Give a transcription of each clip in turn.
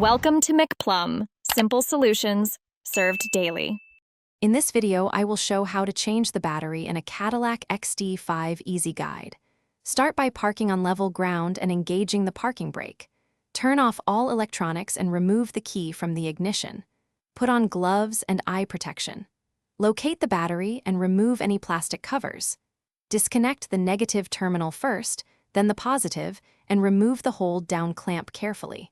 Welcome to McPlum, simple solutions served daily. In this video, I will show how to change the battery in a Cadillac XT5 Easy Guide. Start by parking on level ground and engaging the parking brake. Turn off all electronics and remove the key from the ignition. Put on gloves and eye protection. Locate the battery and remove any plastic covers. Disconnect the negative terminal first, then the positive, and remove the hold-down clamp carefully.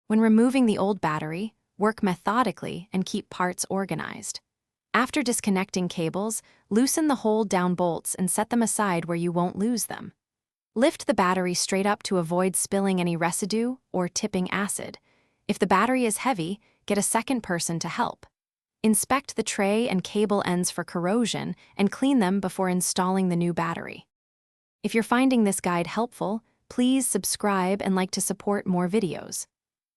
When removing the old battery, work methodically and keep parts organized. After disconnecting cables, loosen the hold-down bolts and set them aside where you won't lose them. Lift the battery straight up to avoid spilling any residue or tipping acid. If the battery is heavy, get a second person to help. Inspect the tray and cable ends for corrosion and clean them before installing the new battery. If you're finding this guide helpful, please subscribe and like to support more videos.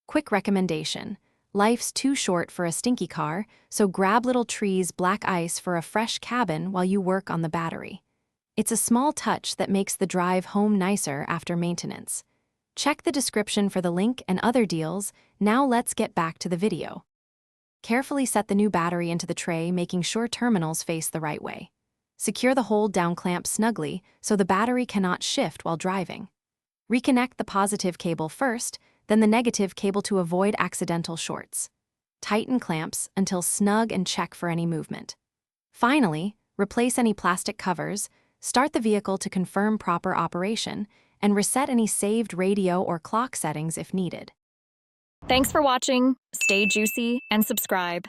Quick recommendation: life's too short for a stinky car, so grab Little Tree's black ice for a fresh cabin while you work on the battery. It's a small touch that makes the drive home nicer after maintenance. Check the description for the link and other deals. Now let's get back to the video. Carefully set the new battery into the tray, making sure terminals face the right way. Secure the hold-down clamp snugly so the battery cannot shift while driving. Reconnect the positive cable first, then the negative cable to avoid accidental shorts. Tighten clamps until snug and check for any movement. Finally, replace any plastic covers, start the vehicle to confirm proper operation, and reset any saved radio or clock settings if needed. Thanks for watching. Stay juicy and subscribe.